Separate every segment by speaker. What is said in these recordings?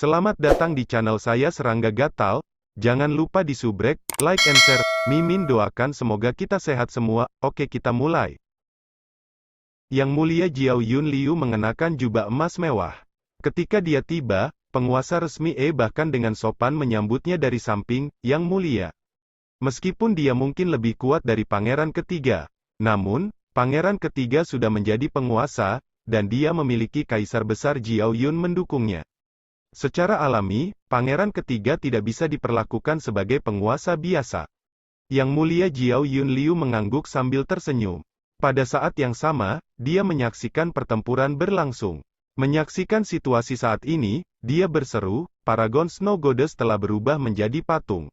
Speaker 1: Selamat datang di channel saya Serangga Gatal. Jangan lupa di subrek, like and share. Mimin doakan semoga kita sehat semua. Oke, kita mulai. Yang Mulia Jiao Yun Liu mengenakan jubah emas mewah. Ketika dia tiba, penguasa resmi bahkan dengan sopan menyambutnya dari samping. Yang Mulia. Meskipun dia mungkin lebih kuat dari pangeran ketiga, namun, pangeran ketiga sudah menjadi penguasa, dan dia memiliki kaisar besar Jiao Yun mendukungnya. Secara alami, pangeran ketiga tidak bisa diperlakukan sebagai penguasa biasa. Yang Mulia Jiao Yun Liu mengangguk sambil tersenyum. Pada saat yang sama, dia menyaksikan pertempuran berlangsung. Menyaksikan situasi saat ini, dia berseru, Paragon Snow Goddess telah berubah menjadi patung.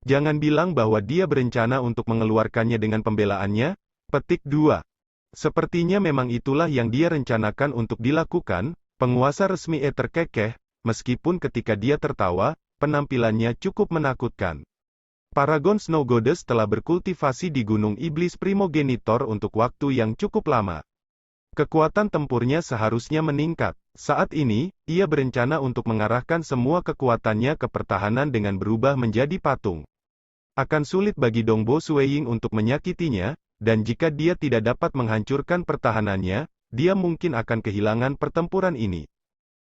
Speaker 1: Jangan bilang bahwa dia berencana untuk mengeluarkannya dengan pembelaannya. Petik 2. Sepertinya memang itulah yang dia rencanakan untuk dilakukan. Penguasa resmi terkekeh. Meskipun ketika dia tertawa, penampilannya cukup menakutkan. Paragon Snow Goddess telah berkultivasi di Gunung Iblis Primogenitor untuk waktu yang cukup lama. Kekuatan tempurnya seharusnya meningkat. Saat ini, ia berencana untuk mengarahkan semua kekuatannya ke pertahanan dengan berubah menjadi patung. Akan sulit bagi Dongbo Sueying untuk menyakitinya, dan jika dia tidak dapat menghancurkan pertahanannya, dia mungkin akan kehilangan pertempuran ini.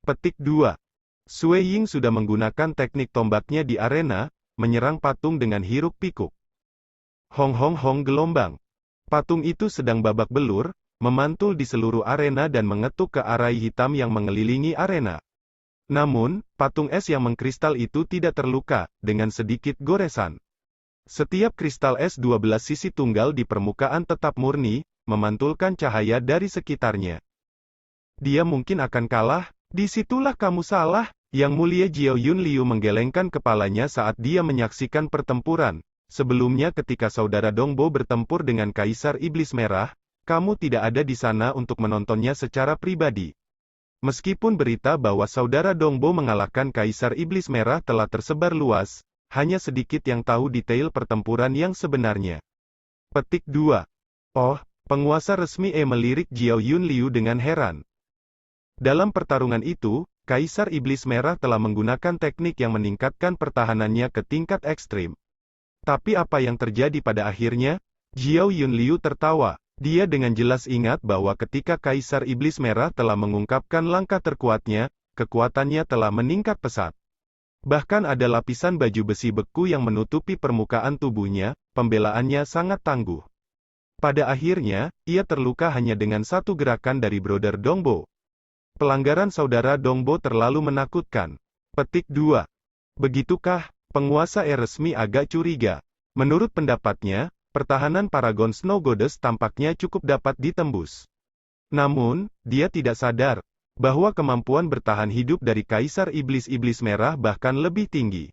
Speaker 1: Petik 2. Sueying sudah menggunakan teknik tombaknya di arena, menyerang patung dengan hiruk-pikuk. Hong hong hong gelombang. Patung itu sedang babak belur, memantul di seluruh arena dan mengetuk ke arah hitam yang mengelilingi arena. Namun, patung es yang mengkristal itu tidak terluka, dengan sedikit goresan. Setiap kristal es 12 sisi tunggal di permukaan tetap murni, memantulkan cahaya dari sekitarnya. Dia mungkin akan kalah, disitulah kamu salah. Yang Mulia Jiao Yun Liu menggelengkan kepalanya saat dia menyaksikan pertempuran. Sebelumnya ketika saudara Dongbo bertempur dengan Kaisar Iblis Merah, kamu tidak ada di sana untuk menontonnya secara pribadi. Meskipun berita bahwa saudara Dongbo mengalahkan Kaisar Iblis Merah telah tersebar luas, hanya sedikit yang tahu detail pertempuran yang sebenarnya. Petik 2. Oh, penguasa resmi melirik Jiao Yun Liu dengan heran. Dalam pertarungan itu, Kaisar Iblis Merah telah menggunakan teknik yang meningkatkan pertahanannya ke tingkat ekstrim. Tapi apa yang terjadi pada akhirnya? Jiao Yun Liu tertawa. Dia dengan jelas ingat bahwa ketika Kaisar Iblis Merah telah mengungkapkan langkah terkuatnya, kekuatannya telah meningkat pesat. Bahkan ada lapisan baju besi beku yang menutupi permukaan tubuhnya, pembelaannya sangat tangguh. Pada akhirnya, ia terluka hanya dengan satu gerakan dari Brother Dongbo. Pelanggaran saudara Dongbo terlalu menakutkan. Petik 2. Begitukah? Penguasa resmi agak curiga. Menurut pendapatnya, pertahanan Paragon Snow Goddess tampaknya cukup dapat ditembus. Namun, dia tidak sadar bahwa kemampuan bertahan hidup dari Kaisar Iblis Merah bahkan lebih tinggi.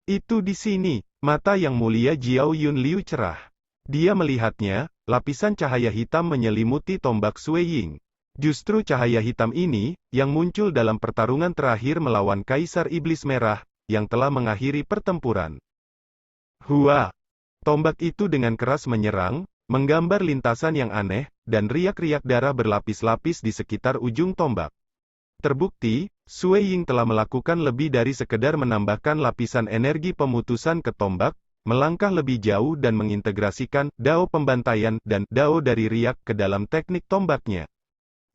Speaker 1: Itu di sini, mata Yang Mulia Jiao Yun Liu cerah. Dia melihatnya, lapisan cahaya hitam menyelimuti tombak Sueying. Justru cahaya hitam ini, yang muncul dalam pertarungan terakhir melawan Kaisar Iblis Merah, yang telah mengakhiri pertempuran. Hua! Tombak itu dengan keras menyerang, menggambar lintasan yang aneh, dan riak-riak darah berlapis-lapis di sekitar ujung tombak. Terbukti, Sueying telah melakukan lebih dari sekedar menambahkan lapisan energi pemutusan ke tombak, melangkah lebih jauh dan mengintegrasikan Dao pembantaian dan Dao dari riak ke dalam teknik tombaknya.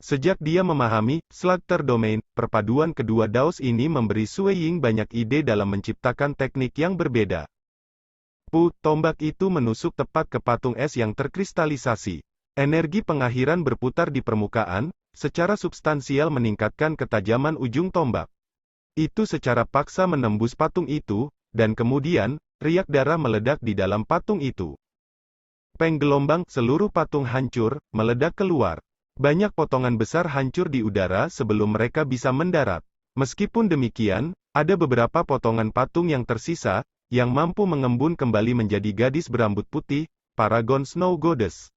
Speaker 1: Sejak dia memahami Slugter Domain, perpaduan kedua daos ini memberi Sueying banyak ide dalam menciptakan teknik yang berbeda. Tombak itu menusuk tepat ke patung es yang terkristalisasi. Energi pengakhiran berputar di permukaan, secara substansial meningkatkan ketajaman ujung tombak. Itu secara paksa menembus patung itu, dan kemudian, riak darah meledak di dalam patung itu. Peng gelombang, seluruh patung hancur, meledak keluar. Banyak potongan besar hancur di udara sebelum mereka bisa mendarat. Meskipun demikian, ada beberapa potongan patung yang tersisa, yang mampu mengembun kembali menjadi gadis berambut putih, Paragon Snow Goddess.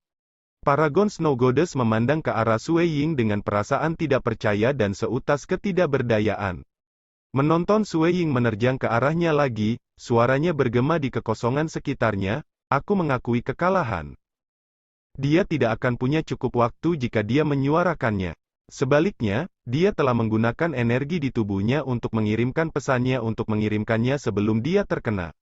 Speaker 1: Paragon Snow Goddess memandang ke arah Sueying dengan perasaan tidak percaya dan seutas ketidakberdayaan. Menonton Sueying menerjang ke arahnya lagi, suaranya bergema di kekosongan sekitarnya, aku mengakui kekalahan. Dia tidak akan punya cukup waktu jika dia menyuarakannya. Sebaliknya, dia telah menggunakan energi di tubuhnya untuk mengirimkan pesannya untuk mengirimkannya sebelum dia terkena.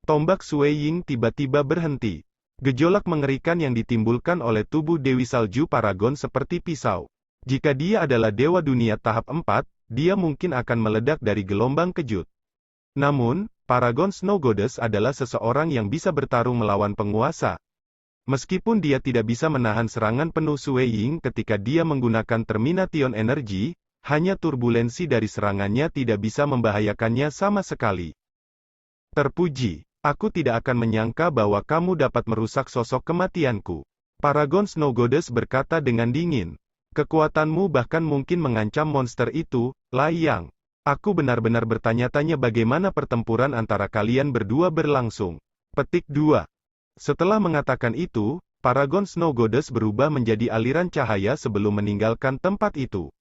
Speaker 1: Tombak Sui Ying tiba-tiba berhenti. Gejolak mengerikan yang ditimbulkan oleh tubuh Dewi Salju Paragon seperti pisau. Jika dia adalah Dewa Dunia tahap 4, dia mungkin akan meledak dari gelombang kejut. Namun, Paragon Snow Goddess adalah seseorang yang bisa bertarung melawan penguasa. Meskipun dia tidak bisa menahan serangan penuh Sui Ying ketika dia menggunakan Termination Energy, hanya turbulensi dari serangannya tidak bisa membahayakannya sama sekali. Terpuji, aku tidak akan menyangka bahwa kamu dapat merusak sosok kematianku. Paragon Snow Goddess berkata dengan dingin. Kekuatanmu bahkan mungkin mengancam monster itu, Lai Yang. Aku benar-benar bertanya-tanya bagaimana pertempuran antara kalian berdua berlangsung. Petik 2. Setelah mengatakan itu, Paragon Snow Goddess berubah menjadi aliran cahaya sebelum meninggalkan tempat itu.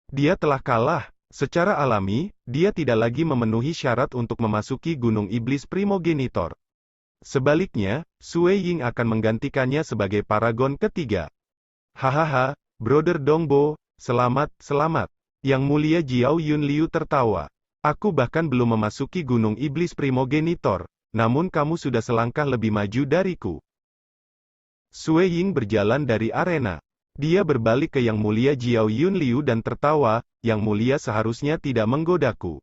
Speaker 1: Dia telah kalah. Secara alami, dia tidak lagi memenuhi syarat untuk memasuki Gunung Iblis Primogenitor. Sebaliknya, Sui Ying akan menggantikannya sebagai Paragon ketiga. Hahaha, Brother Dongbo, selamat, selamat. Yang mulia Jiao Yunliu tertawa. Aku bahkan belum memasuki Gunung Iblis Primogenitor. Namun kamu sudah selangkah lebih maju dariku. Sui Ying berjalan dari arena. Dia berbalik ke Yang Mulia Jiao Yunliu dan tertawa, Yang Mulia seharusnya tidak menggodaku.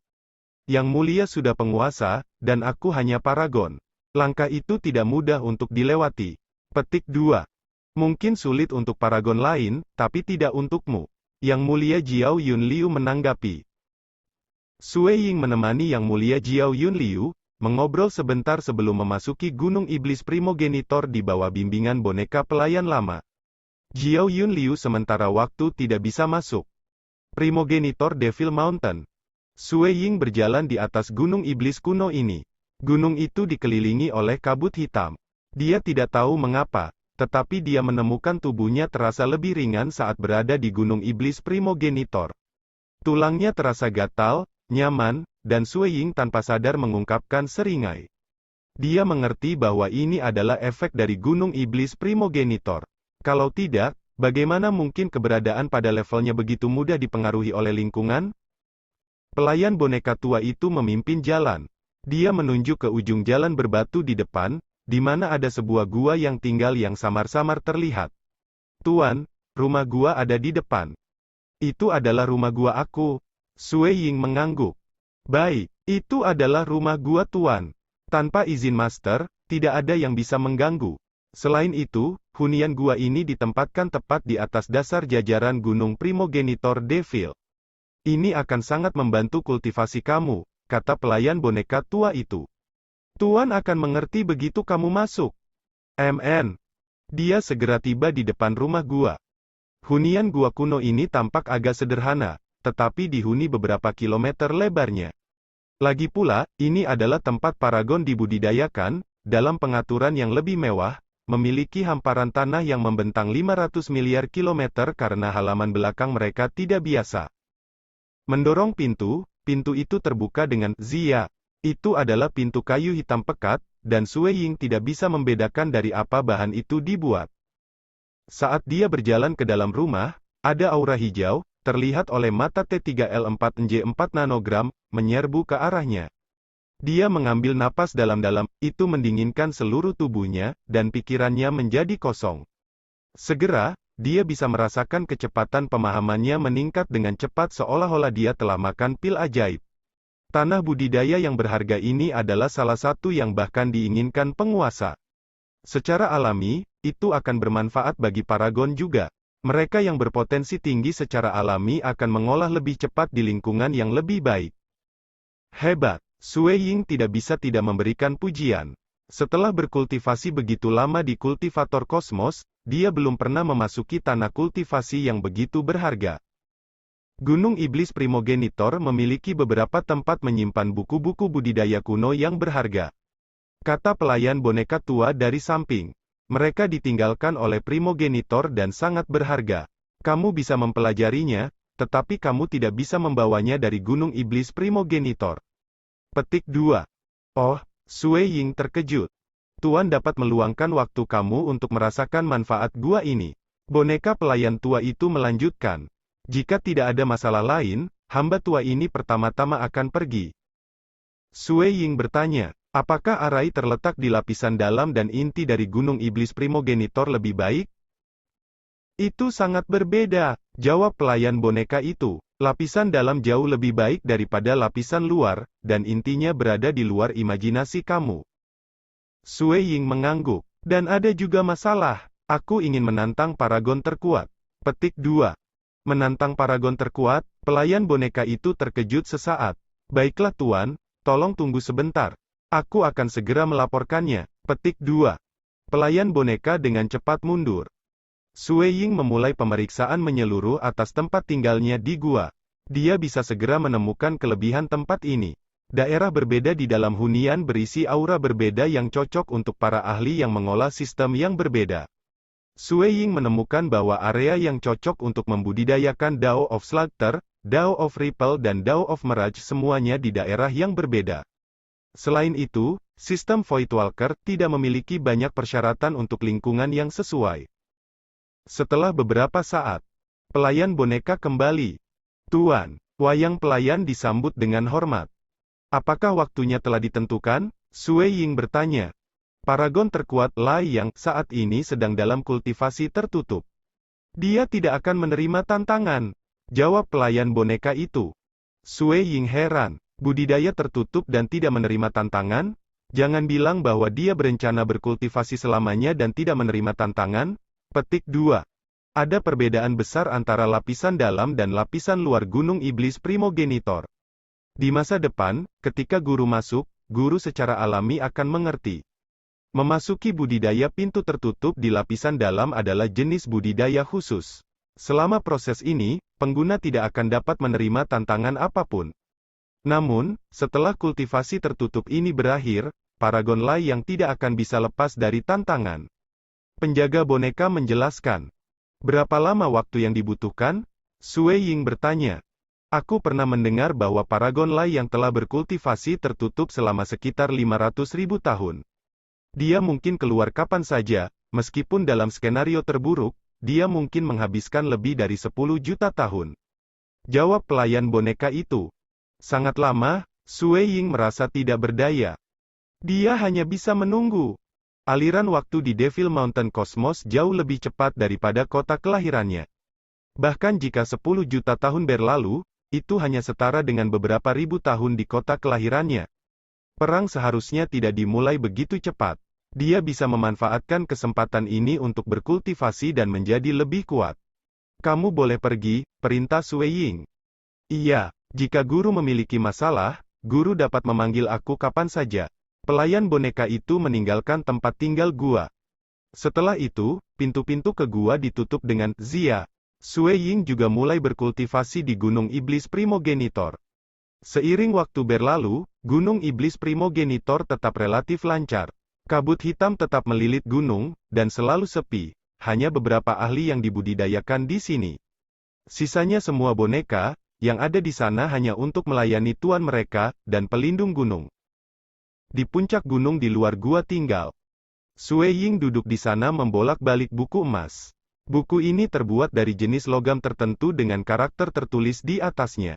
Speaker 1: Yang Mulia sudah penguasa, dan aku hanya Paragon. Langkah itu tidak mudah untuk dilewati. Petik 2. Mungkin sulit untuk Paragon lain, tapi tidak untukmu. Yang Mulia Jiao Yunliu menanggapi. Sui Ying menemani Yang Mulia Jiao Yunliu, mengobrol sebentar sebelum memasuki Gunung Iblis Primogenitor di bawah bimbingan boneka pelayan lama. Jiao Yunliu sementara waktu tidak bisa masuk. Primogenitor Devil Mountain. Sui Ying berjalan di atas Gunung Iblis kuno ini. Gunung itu dikelilingi oleh kabut hitam. Dia tidak tahu mengapa, tetapi dia menemukan tubuhnya terasa lebih ringan saat berada di Gunung Iblis Primogenitor. Tulangnya terasa gatal, nyaman, dan Sui Ying tanpa sadar mengungkapkan seringai. Dia mengerti bahwa ini adalah efek dari Gunung Iblis Primogenitor. Kalau tidak, bagaimana mungkin keberadaan pada levelnya begitu mudah dipengaruhi oleh lingkungan? Pelayan boneka tua itu memimpin jalan. Dia menunjuk ke ujung jalan berbatu di depan, di mana ada sebuah gua yang tinggal yang samar-samar terlihat. Tuan, rumah gua ada di depan. Itu adalah rumah gua aku. Sui Ying mengangguk. Baik, itu adalah rumah gua tuan. Tanpa izin master, tidak ada yang bisa mengganggu. Selain itu, hunian gua ini ditempatkan tepat di atas dasar jajaran Gunung Primogenitor Devil. Ini akan sangat membantu kultivasi kamu, kata pelayan boneka tua itu. Tuan akan mengerti begitu kamu masuk. Dia segera tiba di depan rumah gua. Hunian gua kuno ini tampak agak sederhana, tetapi dihuni beberapa kilometer lebarnya. Lagi pula, ini adalah tempat Paragon dibudidayakan, dalam pengaturan yang lebih mewah, memiliki hamparan tanah yang membentang 500 miliar kilometer karena halaman belakang mereka tidak biasa. Mendorong pintu itu terbuka dengan zia. Itu adalah pintu kayu hitam pekat, dan Sui Ying tidak bisa membedakan dari apa bahan itu dibuat. Saat dia berjalan ke dalam rumah, ada aura hijau, terlihat oleh mata T3L4Nj4 nanogram, menyerbu ke arahnya. Dia mengambil napas dalam-dalam, itu mendinginkan seluruh tubuhnya, dan pikirannya menjadi kosong. Segera, dia bisa merasakan kecepatan pemahamannya meningkat dengan cepat seolah-olah dia telah makan pil ajaib. Tanah budidaya yang berharga ini adalah salah satu yang bahkan diinginkan penguasa. Secara alami, itu akan bermanfaat bagi Paragon juga. Mereka yang berpotensi tinggi secara alami akan mengolah lebih cepat di lingkungan yang lebih baik. Hebat, Sui Ying tidak bisa tidak memberikan pujian. Setelah berkultivasi begitu lama di kultivator kosmos, dia belum pernah memasuki tanah kultivasi yang begitu berharga. Gunung Iblis Primogenitor memiliki beberapa tempat menyimpan buku-buku budidaya kuno yang berharga. Kata pelayan boneka tua dari samping. Mereka ditinggalkan oleh Primogenitor dan sangat berharga. Kamu bisa mempelajarinya, tetapi kamu tidak bisa membawanya dari Gunung Iblis Primogenitor. Petik 2. Oh, Sui Ying terkejut. Tuan dapat meluangkan waktu kamu untuk merasakan manfaat gua ini. Boneka pelayan tua itu melanjutkan. Jika tidak ada masalah lain, hamba tua ini pertama-tama akan pergi. Sui Ying bertanya, apakah Arai terletak di lapisan dalam dan inti dari Gunung Iblis Primogenitor lebih baik? Itu sangat berbeda, jawab pelayan boneka itu. Lapisan dalam jauh lebih baik daripada lapisan luar, dan intinya berada di luar imajinasi kamu. Sui Ying mengangguk. Dan ada juga masalah, aku ingin menantang paragon terkuat. Petik 2. Menantang paragon terkuat, pelayan boneka itu terkejut sesaat. Baiklah tuan, tolong tunggu sebentar. Aku akan segera melaporkannya. Petik 2. Pelayan boneka dengan cepat mundur. Sui Ying memulai pemeriksaan menyeluruh atas tempat tinggalnya di gua. Dia bisa segera menemukan kelebihan tempat ini. Daerah berbeda di dalam hunian berisi aura berbeda yang cocok untuk para ahli yang mengolah sistem yang berbeda. Sui Ying menemukan bahwa area yang cocok untuk membudidayakan Dao of Slaughter, Dao of Ripple dan Dao of Mirage semuanya di daerah yang berbeda. Selain itu, sistem Voidwalker tidak memiliki banyak persyaratan untuk lingkungan yang sesuai. Setelah beberapa saat, pelayan boneka kembali. Tuan, wayang pelayan disambut dengan hormat. Apakah waktunya telah ditentukan? Sui Ying bertanya. Paragon terkuat Lai yang saat ini sedang dalam kultivasi tertutup. Dia tidak akan menerima tantangan, jawab pelayan boneka itu. Sui Ying heran, budidaya tertutup dan tidak menerima tantangan? Jangan bilang bahwa dia berencana berkultivasi selamanya dan tidak menerima tantangan. Petik 2. Ada perbedaan besar antara lapisan dalam dan lapisan luar Gunung Iblis Primogenitor. Di masa depan, ketika guru masuk, guru secara alami akan mengerti. Memasuki budidaya pintu tertutup di lapisan dalam adalah jenis budidaya khusus. Selama proses ini, pengguna tidak akan dapat menerima tantangan apapun. Namun, setelah kultivasi tertutup ini berakhir, paragon Lai yang tidak akan bisa lepas dari tantangan. Penjaga boneka menjelaskan. Berapa lama waktu yang dibutuhkan? Sui Ying bertanya. Aku pernah mendengar bahwa paragon Lai yang telah berkultivasi tertutup selama sekitar 500.000 tahun. Dia mungkin keluar kapan saja, meskipun dalam skenario terburuk, dia mungkin menghabiskan lebih dari 10 juta tahun. Jawab pelayan boneka itu. Sangat lama, Sui Ying merasa tidak berdaya. Dia hanya bisa menunggu. Aliran waktu di Devil Mountain Cosmos jauh lebih cepat daripada kota kelahirannya. Bahkan jika 10 juta tahun berlalu, itu hanya setara dengan beberapa ribu tahun di kota kelahirannya. Perang seharusnya tidak dimulai begitu cepat. Dia bisa memanfaatkan kesempatan ini untuk berkultivasi dan menjadi lebih kuat. Kamu boleh pergi, perintah Sui Ying. Iya, jika guru memiliki masalah, guru dapat memanggil aku kapan saja. Pelayan boneka itu meninggalkan tempat tinggal gua. Setelah itu, pintu-pintu ke gua ditutup dengan Zia. Sui Ying juga mulai berkultivasi di Gunung Iblis Primogenitor. Seiring waktu berlalu, Gunung Iblis Primogenitor tetap relatif lancar. Kabut hitam tetap melilit gunung, dan selalu sepi. Hanya beberapa ahli yang dibudidayakan di sini. Sisanya semua boneka, yang ada di sana hanya untuk melayani tuan mereka, dan pelindung gunung. Di puncak gunung di luar gua tinggal. Sui Ying duduk di sana membolak-balik buku emas. Buku ini terbuat dari jenis logam tertentu dengan karakter tertulis di atasnya.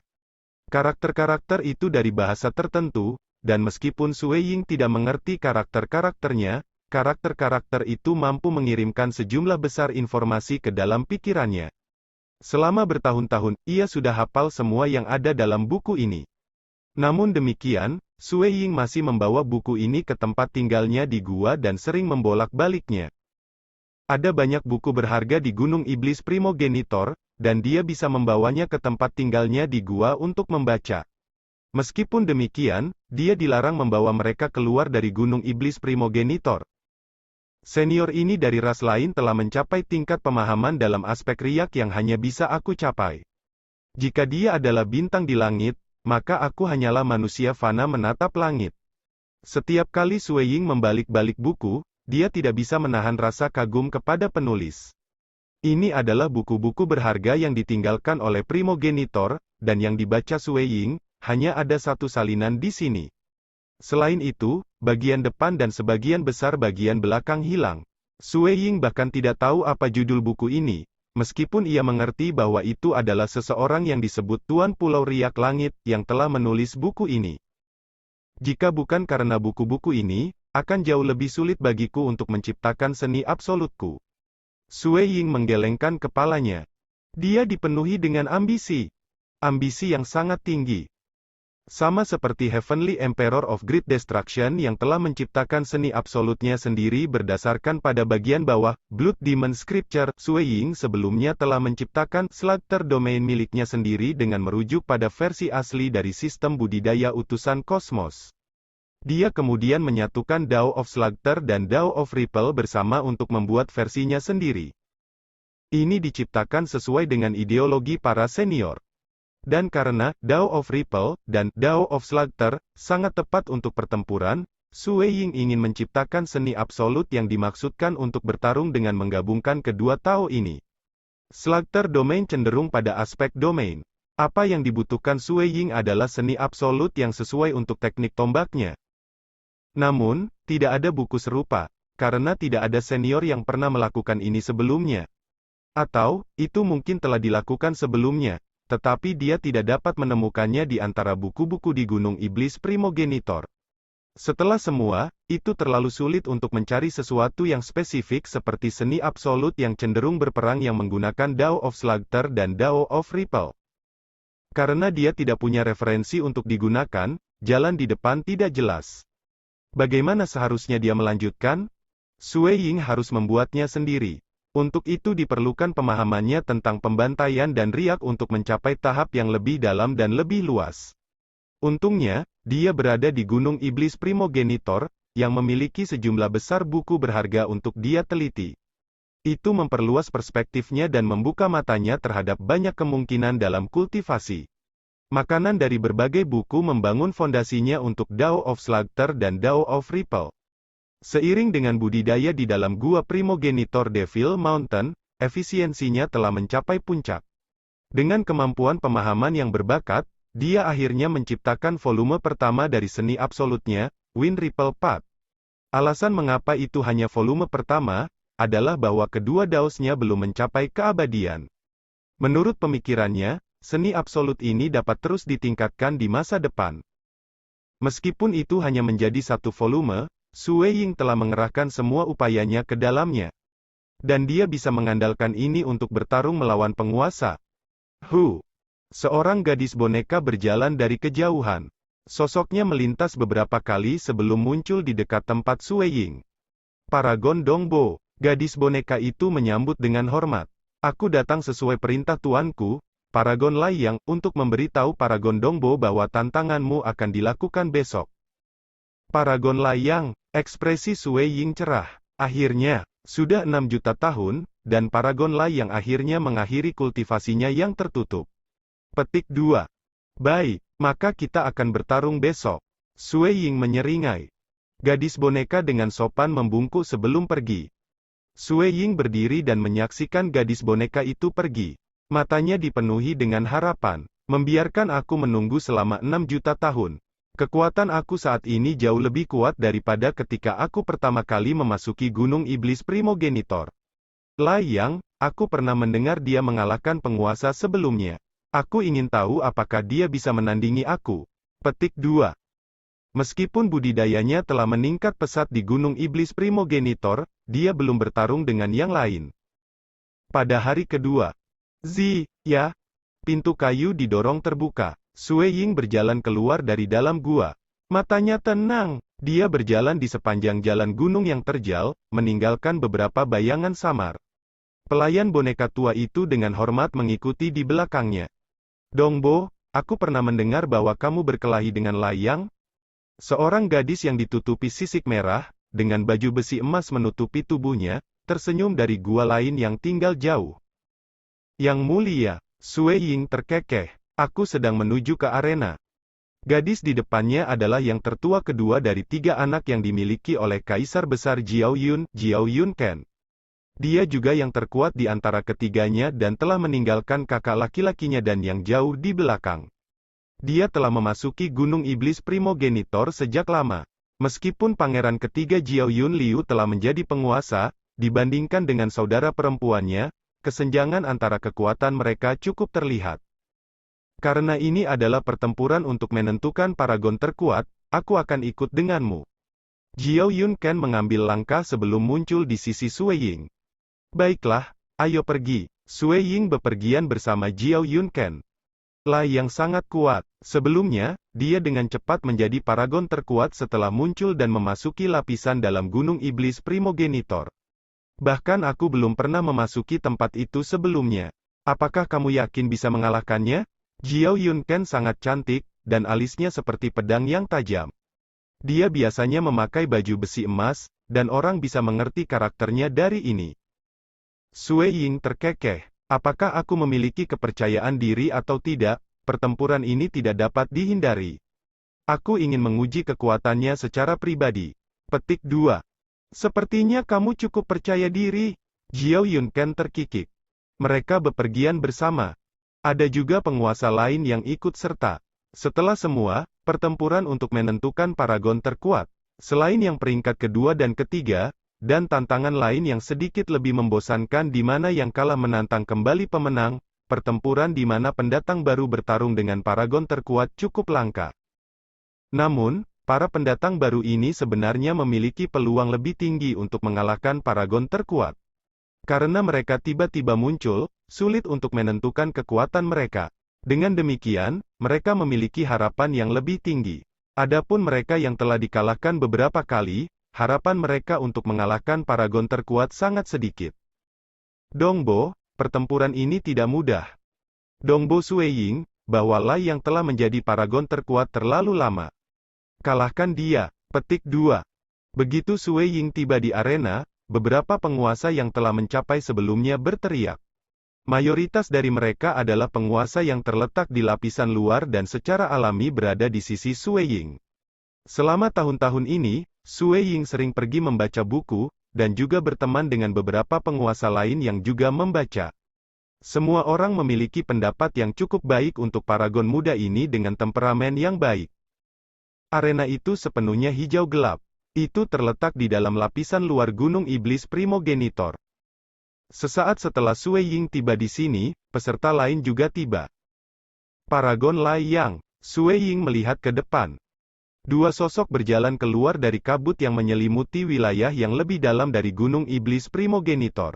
Speaker 1: Karakter-karakter itu dari bahasa tertentu, dan meskipun Sui Ying tidak mengerti karakter-karakternya, karakter-karakter itu mampu mengirimkan sejumlah besar informasi ke dalam pikirannya. Selama bertahun-tahun, ia sudah hafal semua yang ada dalam buku ini. Namun demikian, Sui Ying masih membawa buku ini ke tempat tinggalnya di gua dan sering membolak-baliknya. Ada banyak buku berharga di Gunung Iblis Primogenitor, dan dia bisa membawanya ke tempat tinggalnya di gua untuk membaca. Meskipun demikian, dia dilarang membawa mereka keluar dari Gunung Iblis Primogenitor. Senior ini dari ras lain telah mencapai tingkat pemahaman dalam aspek riak yang hanya bisa aku capai. Jika dia adalah bintang di langit, maka aku hanyalah manusia fana menatap langit. Setiap kali Sui Ying membalik-balik buku, dia tidak bisa menahan rasa kagum kepada penulis. Ini adalah buku-buku berharga yang ditinggalkan oleh Primogenitor, dan yang dibaca Sui Ying, hanya ada satu salinan di sini. Selain itu, bagian depan dan sebagian besar bagian belakang hilang. Sue Ying bahkan tidak tahu apa judul buku ini, meskipun ia mengerti bahwa itu adalah seseorang yang disebut Tuan Pulau Riak Langit, yang telah menulis buku ini. Jika bukan karena buku-buku ini, akan jauh lebih sulit bagiku untuk menciptakan seni absolutku. Sue Ying menggelengkan kepalanya. Dia dipenuhi dengan ambisi. Ambisi yang sangat tinggi. Sama seperti Heavenly Emperor of Great Destruction yang telah menciptakan seni absolutnya sendiri berdasarkan pada bagian bawah, Blood Demon Scripture, Sue Ying sebelumnya telah menciptakan Slugter Domain miliknya sendiri dengan merujuk pada versi asli dari sistem budidaya utusan kosmos. Dia kemudian menyatukan Dao of Slugter dan Dao of Ripple bersama untuk membuat versinya sendiri. Ini diciptakan sesuai dengan ideologi para senior. Dan karena Dao of Ripple dan Dao of Slugter sangat tepat untuk pertempuran, Sue Ying ingin menciptakan seni absolut yang dimaksudkan untuk bertarung dengan menggabungkan kedua Tao ini. Slugter Domain cenderung pada aspek domain. Apa yang dibutuhkan Sue Ying adalah seni absolut yang sesuai untuk teknik tombaknya. Namun, tidak ada buku serupa, karena tidak ada senior yang pernah melakukan ini sebelumnya. Atau, itu mungkin telah dilakukan sebelumnya, tetapi dia tidak dapat menemukannya di antara buku-buku di Gunung Iblis Primogenitor. Setelah semua, itu terlalu sulit untuk mencari sesuatu yang spesifik seperti seni absolut yang cenderung berperang yang menggunakan Dao of Slugter dan Dao of Ripple. Karena dia tidak punya referensi untuk digunakan, jalan di depan tidak jelas. Bagaimana seharusnya dia melanjutkan? Sue Ying harus membuatnya sendiri. Untuk itu diperlukan pemahamannya tentang pembantaian dan riak untuk mencapai tahap yang lebih dalam dan lebih luas. Untungnya, dia berada di Gunung Iblis Primogenitor, yang memiliki sejumlah besar buku berharga untuk dia teliti. Itu memperluas perspektifnya dan membuka matanya terhadap banyak kemungkinan dalam kultivasi. Makanan dari berbagai buku membangun fondasinya untuk Dao of Slugter dan Dao of Ripple. Seiring dengan budidaya di dalam gua Primogenitor Devil Mountain, efisiensinya telah mencapai puncak. Dengan kemampuan pemahaman yang berbakat, dia akhirnya menciptakan volume pertama dari seni absolutnya, Wind Ripple Path. Alasan mengapa itu hanya volume pertama, adalah bahwa kedua daosnya belum mencapai keabadian. Menurut pemikirannya, seni absolut ini dapat terus ditingkatkan di masa depan. Meskipun itu hanya menjadi satu volume, Sue Ying telah mengerahkan semua upayanya ke dalamnya. Dan dia bisa mengandalkan ini untuk bertarung melawan penguasa. Seorang gadis boneka berjalan dari kejauhan. Sosoknya melintas beberapa kali sebelum muncul di dekat tempat Sue Ying. Paragon Dongbo, gadis boneka itu menyambut dengan hormat. Aku datang sesuai perintah tuanku, Paragon Laiyang, untuk memberitahu Paragon Dongbo bahwa tantanganmu akan dilakukan besok. Paragon Laiyang, ekspresi Sue Ying cerah. Akhirnya, sudah 6 juta tahun, dan Paragon Laiyang akhirnya mengakhiri kultivasinya yang tertutup. Petik 2. Baik, maka kita akan bertarung besok. Sue Ying menyeringai. Gadis boneka dengan sopan membungkuk sebelum pergi. Sue Ying berdiri dan menyaksikan gadis boneka itu pergi. Matanya dipenuhi dengan harapan. Membiarkan aku menunggu selama 6 juta tahun. Kekuatan aku saat ini jauh lebih kuat daripada ketika aku pertama kali memasuki Gunung Iblis Primogenitor. Laiyang, aku pernah mendengar dia mengalahkan penguasa sebelumnya. Aku ingin tahu apakah dia bisa menandingi aku. Petik 2. Meskipun budidayanya telah meningkat pesat di Gunung Iblis Primogenitor, dia belum bertarung dengan yang lain. Pada hari kedua, pintu kayu didorong terbuka. Sue Ying berjalan keluar dari dalam gua. Matanya tenang. Dia berjalan di sepanjang jalan gunung yang terjal, meninggalkan beberapa bayangan samar. Pelayan boneka tua itu dengan hormat mengikuti di belakangnya. Dongbo, aku pernah mendengar bahwa kamu berkelahi dengan Laiyang? Seorang gadis yang ditutupi sisik merah, dengan baju besi emas menutupi tubuhnya, tersenyum dari gua lain yang tinggal jauh. Yang mulia, Sue Ying terkekeh. Aku sedang menuju ke arena. Gadis di depannya adalah yang tertua kedua dari 3 anak yang dimiliki oleh Kaisar Besar Jiao Yun Ken. Dia juga yang terkuat di antara ketiganya dan telah meninggalkan kakak laki-lakinya dan yang jauh di belakang. Dia telah memasuki Gunung Iblis Primogenitor sejak lama. Meskipun pangeran ketiga Jiao Yun Liu telah menjadi penguasa, dibandingkan dengan saudara perempuannya, kesenjangan antara kekuatan mereka cukup terlihat. Karena ini adalah pertempuran untuk menentukan paragon terkuat, aku akan ikut denganmu. Jiao Yun Ken mengambil langkah sebelum muncul di sisi Sui Ying. Baiklah, ayo pergi. Sui Ying bepergian bersama Jiao Yun Ken. Lai yang sangat kuat. Sebelumnya, dia dengan cepat menjadi paragon terkuat setelah muncul dan memasuki lapisan dalam Gunung Iblis Primogenitor. Bahkan aku belum pernah memasuki tempat itu sebelumnya. Apakah kamu yakin bisa mengalahkannya? Jiao Yun Ken sangat cantik, dan alisnya seperti pedang yang tajam. Dia biasanya memakai baju besi emas, dan orang bisa mengerti karakternya dari ini. Sui Ying terkekeh. Apakah aku memiliki kepercayaan diri atau tidak? Pertempuran ini tidak dapat dihindari. Aku ingin menguji kekuatannya secara pribadi. Petik 2. Sepertinya kamu cukup percaya diri. Jiao Yun Ken terkikik. Mereka bepergian bersama. Ada juga penguasa lain yang ikut serta. Setelah semua, pertempuran untuk menentukan paragon terkuat. Selain yang peringkat kedua dan ketiga, dan tantangan lain yang sedikit lebih membosankan di mana yang kalah menantang kembali pemenang, pertempuran di mana pendatang baru bertarung dengan paragon terkuat cukup langka. Namun, para pendatang baru ini sebenarnya memiliki peluang lebih tinggi untuk mengalahkan paragon terkuat. Karena mereka tiba-tiba muncul, sulit untuk menentukan kekuatan mereka. Dengan demikian, mereka memiliki harapan yang lebih tinggi. Adapun mereka yang telah dikalahkan beberapa kali, harapan mereka untuk mengalahkan paragon terkuat sangat sedikit. Dongbo, pertempuran ini tidak mudah. Dongbo Sui Ying, bahwa Lai yang telah menjadi paragon terkuat terlalu lama. Kalahkan dia. Petik 2. Begitu Sui Ying tiba di arena, beberapa penguasa yang telah mencapai sebelumnya berteriak. Mayoritas dari mereka adalah penguasa yang terletak di lapisan luar dan secara alami berada di sisi Sui Ying. Selama tahun-tahun ini, Sui Ying sering pergi membaca buku, dan juga berteman dengan beberapa penguasa lain yang juga membaca. Semua orang memiliki pendapat yang cukup baik untuk paragon muda ini dengan temperamen yang baik. Arena itu sepenuhnya hijau gelap. Itu terletak di dalam lapisan luar Gunung Iblis Primogenitor. Sesaat setelah Sui Ying tiba di sini, peserta lain juga tiba. Paragon Lai Yang. Sui Ying melihat ke depan. Dua sosok berjalan keluar dari kabut yang menyelimuti wilayah yang lebih dalam dari Gunung Iblis Primogenitor.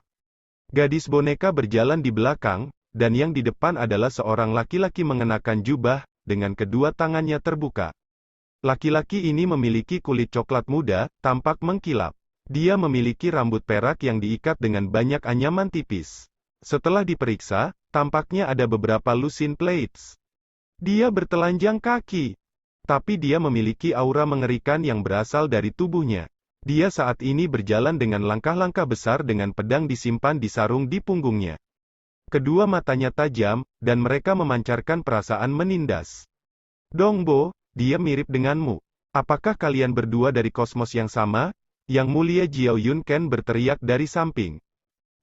Speaker 1: Gadis boneka berjalan di belakang, dan yang di depan adalah seorang laki-laki mengenakan jubah, dengan kedua tangannya terbuka. Laki-laki ini memiliki kulit coklat muda, tampak mengkilap. Dia memiliki rambut perak yang diikat dengan banyak anyaman tipis. Setelah diperiksa, tampaknya ada beberapa lusin plates. Dia bertelanjang kaki. Tapi dia memiliki aura mengerikan yang berasal dari tubuhnya. Dia saat ini berjalan dengan langkah-langkah besar dengan pedang disimpan di sarung di punggungnya. Kedua matanya tajam, dan mereka memancarkan perasaan menindas. Dongbo, dia mirip denganmu. Apakah kalian berdua dari kosmos yang sama? Yang mulia Jiao Yun Ken berteriak dari samping.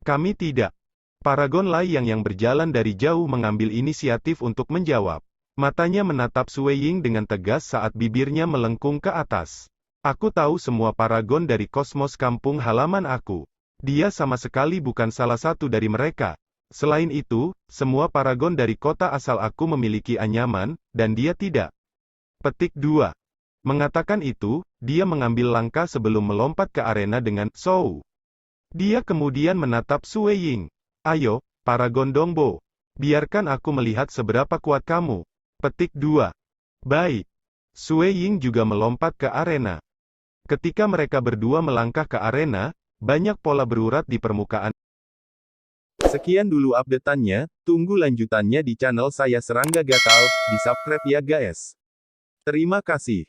Speaker 1: Kami tidak. Paragon Lai yang berjalan dari jauh mengambil inisiatif untuk menjawab. Matanya menatap Sui Ying dengan tegas saat bibirnya melengkung ke atas. Aku tahu semua paragon dari kosmos kampung halaman aku. Dia sama sekali bukan salah satu dari mereka. Selain itu, semua paragon dari kota asal aku memiliki anyaman, dan dia tidak. Petik 2. Mengatakan itu, dia mengambil langkah sebelum melompat ke arena dengan "Shou". Dia kemudian menatap Sui Ying. Ayo, paragon Dongbo. Biarkan aku melihat seberapa kuat kamu. Petik 2. Baik. Sui Ying juga melompat ke arena. Ketika mereka berdua melangkah ke arena, banyak pola berurat di permukaan. Sekian dulu update-annya, tunggu lanjutannya di channel saya Serangga Gatal, di subscribe ya guys. Terima kasih.